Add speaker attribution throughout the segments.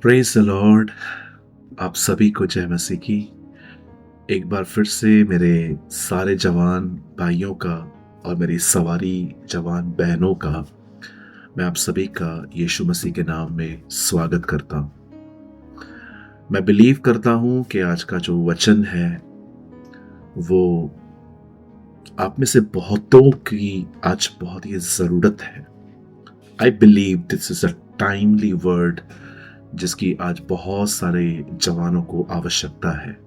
Speaker 1: Praise the Lord. आप सभी को जय मसीह की। एक बार फिर से मेरे सारे जवान भाइयों का और मेरी सवारी जवान बहनों का मैं आप सभी का यीशु मसीह के नाम में स्वागत करता हूं। मैं बिलीव करता हूं कि आज का जो वचन है वो आप में से बहुतों की आज बहुत ही ज़रूरत है। I believe this is a timely word जिसकी आज बहुत सारे जवानों को आवश्यकता है।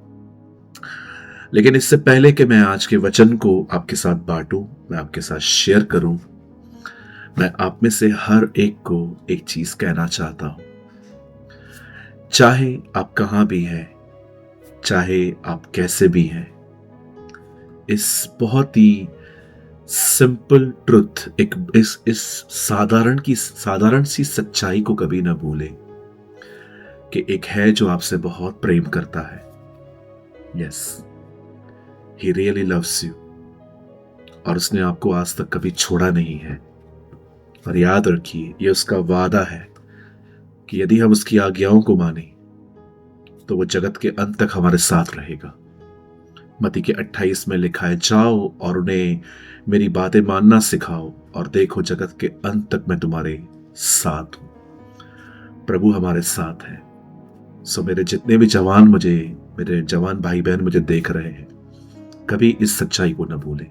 Speaker 1: लेकिन इससे पहले कि मैं आज के वचन को आपके साथ बांटूं, मैं आपके साथ शेयर करूं, मैं आप में से हर एक को एक चीज कहना चाहता हूं। चाहे आप कहां भी हैं, चाहे आप कैसे भी हैं, इस बहुत ही सिंपल ट्रुथ, इस साधारण सी सच्चाई को कभी ना भूलें कि एक है जो आपसे बहुत प्रेम करता है। Yes, he really loves you और उसने आपको आज तक कभी छोड़ा नहीं है। और याद रखिए, ये उसका वादा है कि यदि हम उसकी आज्ञाओं को माने तो वो जगत के अंत तक हमारे साथ रहेगा। मत्ती के 28 में लिखा है, जाओ और उन्हें मेरी बातें मानना सिखाओ और देखो जगत के अंत तक मैं तुम्हारे साथ हूं। प्रभु हमारे साथ है। सो मेरे जवान भाई बहन मुझे देख रहे हैं, कभी इस सच्चाई को न भूलें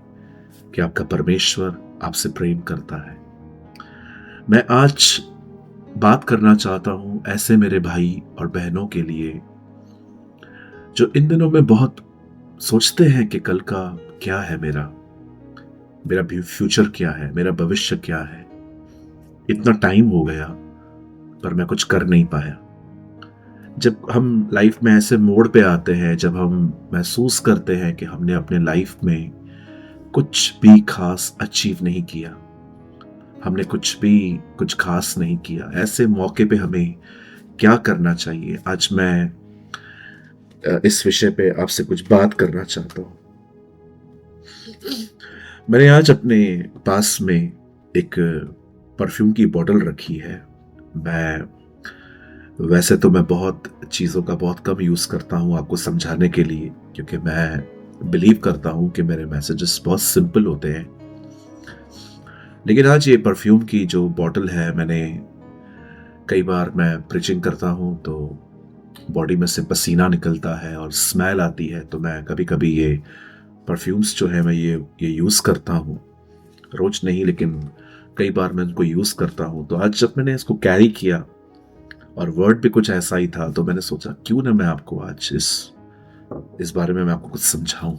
Speaker 1: कि आपका परमेश्वर आपसे प्रेम करता है। मैं आज बात करना चाहता हूं ऐसे मेरे भाई और बहनों के लिए जो इन दिनों में बहुत सोचते हैं कि कल का क्या है, मेरा भी फ्यूचर क्या है, मेरा भविष्य क्या है। इतना टाइम हो गया पर मैं कुछ कर नहीं पाया। जब हम लाइफ में ऐसे मोड़ पे आते हैं, जब हम महसूस करते हैं कि हमने अपने लाइफ में कुछ भी खास अचीव नहीं किया, हमने कुछ खास नहीं किया, ऐसे मौके पे हमें क्या करना चाहिए, आज मैं इस विषय पे आपसे कुछ बात करना चाहता हूं। मैंने आज अपने पास में एक परफ्यूम की बोतल रखी है। वैसे तो मैं बहुत चीज़ों का बहुत कम यूज़ करता हूं आपको समझाने के लिए, क्योंकि मैं बिलीव करता हूं कि मेरे मैसेजेस बहुत सिंपल होते हैं। लेकिन आज ये परफ्यूम की जो बोतल है, कई बार मैं प्रीचिंग करता हूं तो बॉडी में से पसीना निकलता है और स्मेल आती है, तो मैं कभी कभी ये परफ्यूम्स जो है मैं ये यूज़ करता हूँ। रोज नहीं, लेकिन कई बार मैं इनको यूज़ करता हूँ। तो आज जब मैंने इसको कैरी किया और वर्ड भी कुछ ऐसा ही था, तो मैंने सोचा क्यों ना मैं आपको आज इस बारे में मैं आपको कुछ समझाऊं।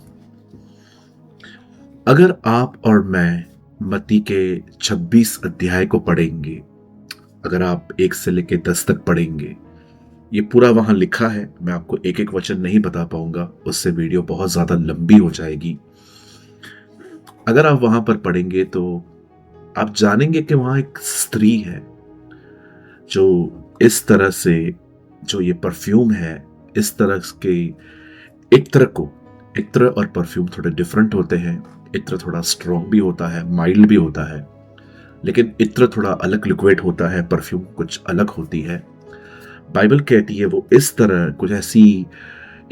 Speaker 1: अगर आप और मैं मत्ती के 26 अध्याय को पढ़ेंगे, अगर आप 1 से लेकर 10 तक पढ़ेंगे, ये पूरा वहां लिखा है। मैं आपको एक एक वचन नहीं बता पाऊंगा, उससे वीडियो बहुत ज्यादा लंबी हो जाएगी। अगर आप वहां पर पढ़ेंगे तो आप जानेंगे कि वहां एक स्त्री है जो इस तरह से, जो ये परफ्यूम है, इस तरह के इत्र और परफ्यूम थोड़े डिफरेंट होते हैं। इत्र थोड़ा स्ट्रॉन्ग भी होता है, माइल्ड भी होता है, लेकिन इत्र थोड़ा अलग लिक्विड होता है, परफ्यूम कुछ अलग होती है। बाइबल कहती है वो इस तरह कुछ ऐसी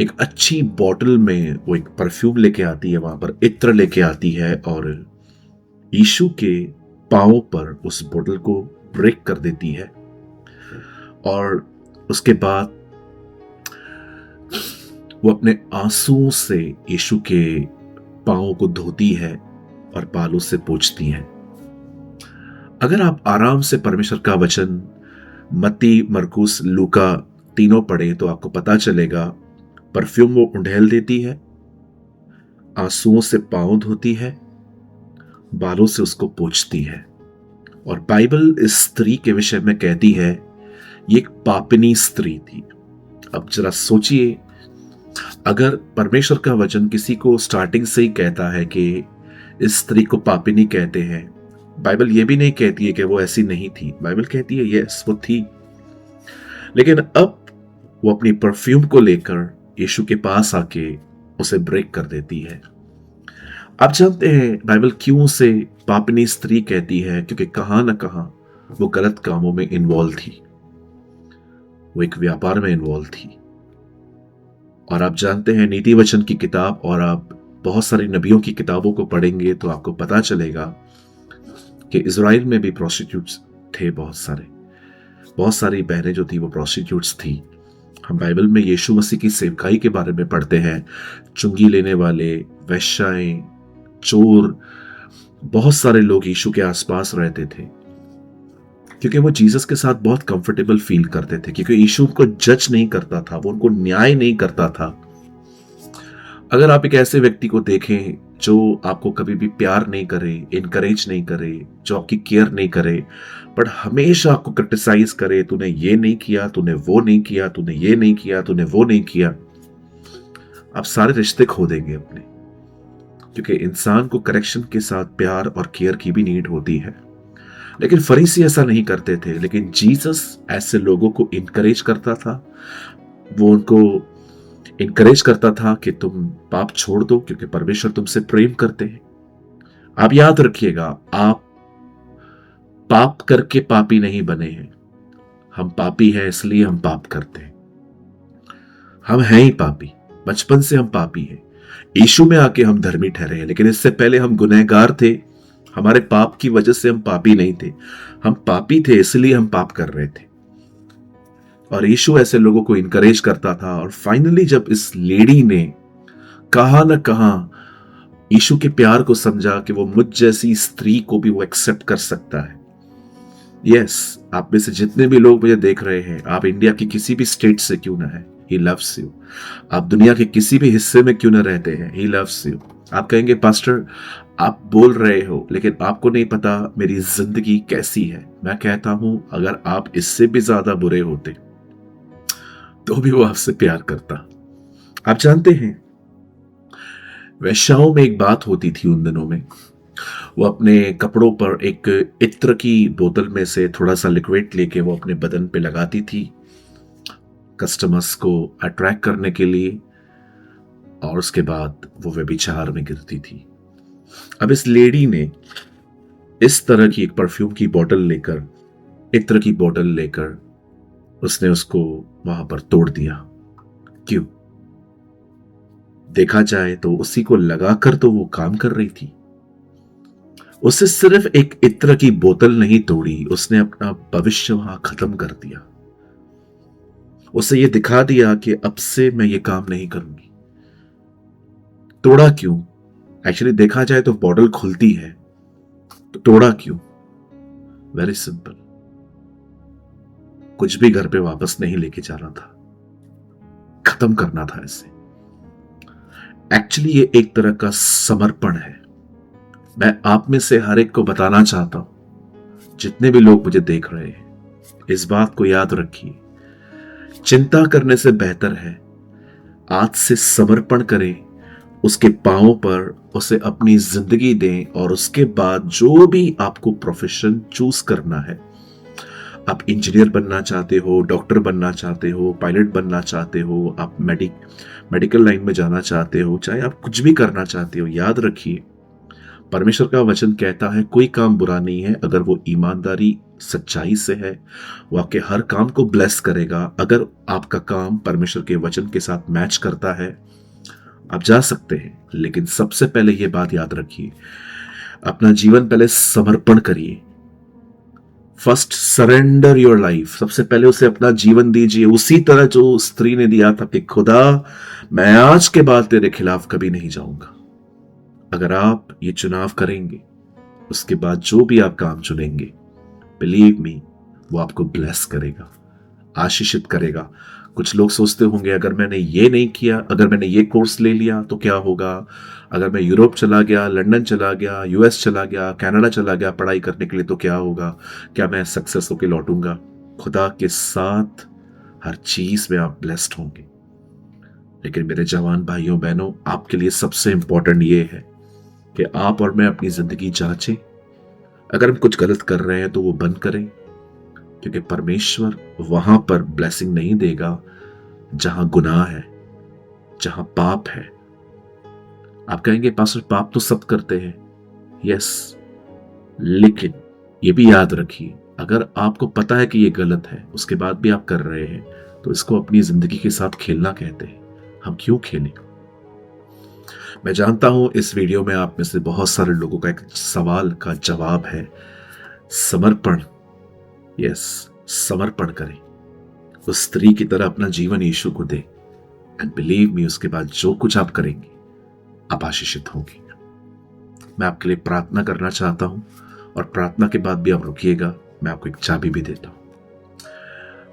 Speaker 1: एक अच्छी बॉटल में वो एक परफ्यूम लेके आती है, वहां पर इत्र लेके आती है और यीशु के पांवों पर उस बोतल को ब्रेक कर देती है। और उसके बाद वो अपने आंसुओं से यीशु के पांवों को धोती है और बालों से पोंछती है। अगर आप आराम से परमेश्वर का वचन मत्ती, मरकुस, लूका तीनों पढ़े तो आपको पता चलेगा, परफ्यूम वो उंडेल देती है, आंसुओं से पांव धोती है, बालों से उसको पोंछती है। और बाइबल इस स्त्री के विषय में कहती है ये एक पापिनी स्त्री थी। अब जरा सोचिए, अगर परमेश्वर का वचन किसी को स्टार्टिंग से ही कहता है कि इस स्त्री को पापिनी कहते हैं, बाइबल ये भी नहीं कहती है कि वो ऐसी नहीं थी। बाइबल कहती है यस वो थी, लेकिन अब वो अपनी परफ्यूम को लेकर यीशु के पास आके उसे ब्रेक कर देती है। आप जानते हैं बाइबल क्यों उसे पापिनी स्त्री कहती है? क्योंकि कहां ना कहां वो गलत कामों में इन्वॉल्व थी। वो एक व्यापार में इन्वॉल्व थी। और आप जानते हैं नीति वचन की किताब और आप बहुत सारी नबियों की किताबों को पढ़ेंगे तो आपको पता चलेगा कि इज़राइल में भी प्रोस्टिट्यूट्स थे। बहुत सारी बहनें जो थी वो प्रोस्टिट्यूट्स थी। हम बाइबल में यीशु मसीह की सेवकाई के बारे में पढ़ते हैं। चुंगी लेने वाले, वेश्याएं, चोर, बहुत सारे लोग यीशु के आसपास रहते थे क्योंकि वो जीसस के साथ बहुत कंफर्टेबल फील करते थे, क्योंकि यीशु उनको जज नहीं करता था, वो उनको न्याय नहीं करता था। अगर आप एक ऐसे व्यक्ति को देखें जो आपको कभी भी प्यार नहीं करे, इनकरेज नहीं करे, जो आपकी केयर नहीं करे, बट हमेशा आपको क्रिटिसाइज करे, तूने ये नहीं किया, तूने वो नहीं किया, तूने ये नहीं किया, तूने वो नहीं किया, आप सारे रिश्ते खो देंगे अपने। क्योंकि इंसान को करेक्शन के साथ प्यार और केयर की भी नीड होती है। लेकिन फरीसी ऐसा नहीं करते थे, लेकिन जीसस ऐसे लोगों को इनकरेज करता था। वो उनको इनकरेज करता था कि तुम पाप छोड़ दो क्योंकि परमेश्वर तुमसे प्रेम करते हैं। आप याद रखिएगा, आप पाप करके पापी नहीं बने हैं। हम पापी हैं इसलिए हम पाप करते हैं। हम हैं ही पापी, बचपन से हम पापी हैं। यीशु में आके हम धर्मी ठहरे हैं, लेकिन इससे पहले हम गुनहगार थे। हमारे पाप की वजह से हम पापी नहीं थे, हम पापी थे इसलिए हम पाप कर रहे थे। और यीशु ऐसे लोगों को इनकरेज करता था। और फाइनली जब इस लेडी ने कहा न कहा यीशु के प्यार को समझा कि वो मुझ जैसी स्त्री को भी वो एक्सेप्ट कर सकता है। यस, आप में से जितने भी लोग मुझे देख रहे हैं, आप इंडिया की किसी भी स्टेट से क्यों ना है, ही लव्स यू। आप दुनिया के किसी भी हिस्से में क्यों ना रहते हैं, ही लव्स यू। आप कहेंगे पास्टर आप बोल रहे हो लेकिन आपको नहीं पता मेरी जिंदगी कैसी है। मैं कहता हूं अगर आप इससे भी ज्यादा बुरे होते तो भी वो आपसे प्यार करता। आप जानते हैं वेश्याओं में एक बात होती थी उन दिनों में, वो अपने कपड़ों पर एक इत्र की बोतल में से थोड़ा सा लिक्विड लेके वो अपने बदन पे लगाती थी कस्टमर्स को अट्रैक्ट करने के लिए, और उसके बाद वो व्यभिचार में गिरती थी। अब इस लेडी ने इस तरह की एक परफ्यूम की बोतल लेकर, इत्र की बोतल लेकर, उसने उसको वहां पर तोड़ दिया। क्यों? देखा जाए तो उसी को लगाकर तो वो काम कर रही थी। उससे सिर्फ एक इत्र की बोतल नहीं तोड़ी, उसने अपना भविष्य वहां खत्म कर दिया। उसे ये दिखा दिया कि अब से मैं ये काम नहीं करूंगी। तोड़ा क्यों? एक्चुअली देखा जाए तो बॉटल खुलती है, तो तोड़ा क्यों? वेरी सिंपल, कुछ भी घर पे वापस नहीं लेके जाना था, खत्म करना था इसे। एक्चुअली ये एक तरह का समर्पण है। मैं आप में से हर एक को बताना चाहता हूं, जितने भी लोग मुझे देख रहे हैं, इस बात को याद रखिए, चिंता करने से बेहतर है आज से समर्पण करें, उसके पांवों पर उसे अपनी जिंदगी दें, और उसके बाद जो भी आपको प्रोफेशन चूज करना है, आप इंजीनियर बनना चाहते हो, डॉक्टर बनना चाहते हो, पायलट बनना चाहते हो, आप मेडिकल लाइन में जाना चाहते हो, चाहे आप कुछ भी करना चाहते हो, याद रखिए परमेश्वर का वचन कहता है कोई काम बुरा नहीं है अगर वो ईमानदारी सच्चाई से है। वो आपके हर काम को ब्लेस करेगा अगर आपका काम परमेश्वर के वचन के साथ मैच करता है। आप जा सकते हैं, लेकिन सबसे पहले ये बात याद रखिए, अपना जीवन पहले समर्पण करिए। फर्स्ट सरेंडर योर लाइफ, सबसे पहले उसे अपना जीवन दीजिए, उसी तरह जो स्त्री ने दिया था कि खुदा मैं आज के बाद तेरे खिलाफ कभी नहीं जाऊंगा। अगर आप ये चुनाव करेंगे, उसके बाद जो भी आप काम चुनेंगे, बिलीव मी, वो आपको ब्लेस करेगा, आशीषित करेगा। कुछ लोग सोचते होंगे अगर मैंने ये नहीं किया, अगर मैंने ये कोर्स ले लिया तो क्या होगा, अगर मैं यूरोप चला गया, लंदन चला गया, यूएस चला गया, कनाडा चला गया पढ़ाई करने के लिए तो क्या होगा, क्या मैं सक्सेस होकर लौटूंगा? खुदा के साथ हर चीज में आप ब्लेस्ड होंगे। लेकिन मेरे जवान भाइयों बहनों, आपके लिए सबसे इंपॉर्टेंट ये है कि आप और मैं अपनी जिंदगी जांचें। अगर हम कुछ गलत कर रहे हैं तो वो बंद करें, क्योंकि परमेश्वर वहां पर ब्लेसिंग नहीं देगा जहां गुनाह है, जहां पाप है। आप कहेंगे पास्टर पाप तो सब करते हैं, यस, लेकिन ये भी याद रखिए अगर आपको पता है कि ये गलत है, उसके बाद भी आप कर रहे हैं, तो इसको अपनी जिंदगी के साथ खेलना कहते हैं। हम क्यों खेलें? मैं जानता हूं इस वीडियो में आप में से बहुत सारे लोगों का एक सवाल का जवाब है समर्पण। यस, समर्पण करें, उस स्त्री की तरह अपना जीवन यीशु को दे, एंड बिलीव मी, उसके बाद जो कुछ आप करेंगे आप आशीषित होंगे। मैं आपके लिए प्रार्थना करना चाहता हूं, और प्रार्थना के बाद भी आप रुकिएगा, मैं आपको एक चाबी भी देता हूं।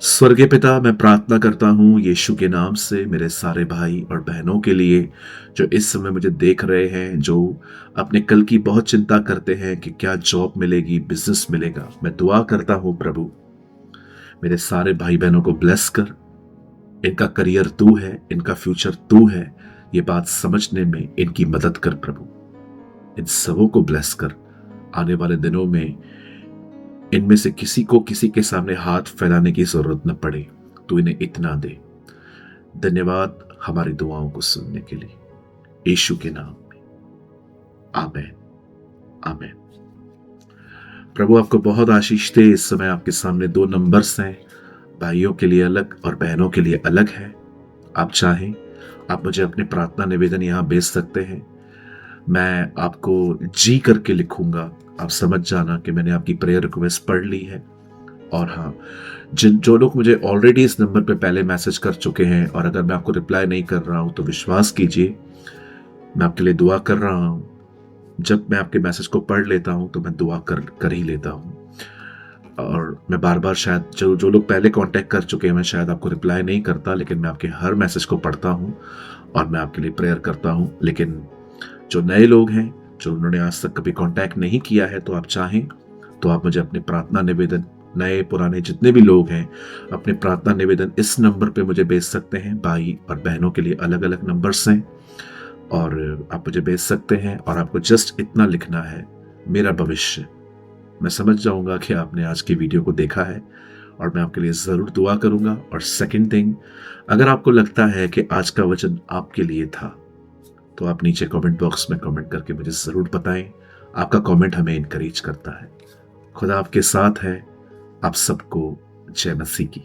Speaker 1: स्वर्गीय पिता, मैं प्रार्थना करता हूं यीशु के नाम से मेरे सारे भाई और बहनों के लिए जो इस समय मुझे देख रहे हैं, जो अपने कल की बहुत चिंता करते हैं कि क्या जॉब मिलेगी, बिजनेस मिलेगा। मैं दुआ करता हूं प्रभु, मेरे सारे भाई बहनों को ब्लेस कर, इनका करियर तू है, इनका फ्यूचर तू है, ये बात समझने में इनकी मदद कर प्रभु। इन सबों को ब्लेस कर, आने वाले दिनों में इनमें से किसी को किसी के सामने हाथ फैलाने की जरूरत न पड़े, तो इन्हें इतना दे। धन्यवाद हमारी दुआओं को सुनने के लिए, यीशु के नाम में, आमीन, आमीन। प्रभु आपको बहुत आशीष दे। इस समय आपके सामने 2 नंबर्स हैं, भाइयों के लिए अलग और बहनों के लिए अलग है। आप चाहें आप मुझे अपने प्रार्थना निवेदन यहां भेज सकते हैं, मैं आपको जी करके लिखूंगा, आप समझ जाना कि मैंने आपकी प्रेयर रिक्वेस्ट पढ़ ली है। और हाँ, जो लोग मुझे ऑलरेडी इस नंबर पे पहले मैसेज कर चुके हैं, और अगर मैं आपको रिप्लाई नहीं कर रहा हूं तो विश्वास कीजिए मैं आपके लिए दुआ कर रहा हूं। जब मैं आपके मैसेज को पढ़ लेता हूं तो मैं दुआ कर ही लेता हूं। और मैं बार बार शायद जो लोग पहले कांटेक्ट कर चुके हैं, मैं शायद आपको रिप्लाई नहीं करता, लेकिन मैं आपके हर मैसेज को पढ़ता हूं और मैं आपके लिए प्रेयर करता हूं। लेकिन जो नए लोग हैं, जो उन्होंने आज तक कभी कांटेक्ट नहीं किया है, तो आप चाहें तो आप मुझे अपने प्रार्थना निवेदन, नए पुराने जितने भी लोग हैं, अपने प्रार्थना निवेदन इस नंबर पे मुझे भेज सकते हैं। भाई और बहनों के लिए अलग अलग नंबर्स हैं, और आप मुझे भेज सकते हैं। और आपको जस्ट इतना लिखना है, मेरा भविष्य। मैं समझ जाऊंगा कि आपने आज की वीडियो को देखा है, और मैं आपके लिए जरूर दुआ करूंगा। और सेकंड थिंग, अगर आपको लगता है कि आज का वचन आपके लिए था, तो आप नीचे कमेंट बॉक्स में कमेंट करके मुझे जरूर बताएं। आपका कमेंट हमें इनकरेज करता है। खुदा आपके साथ है। आप सबको जय मसीह की।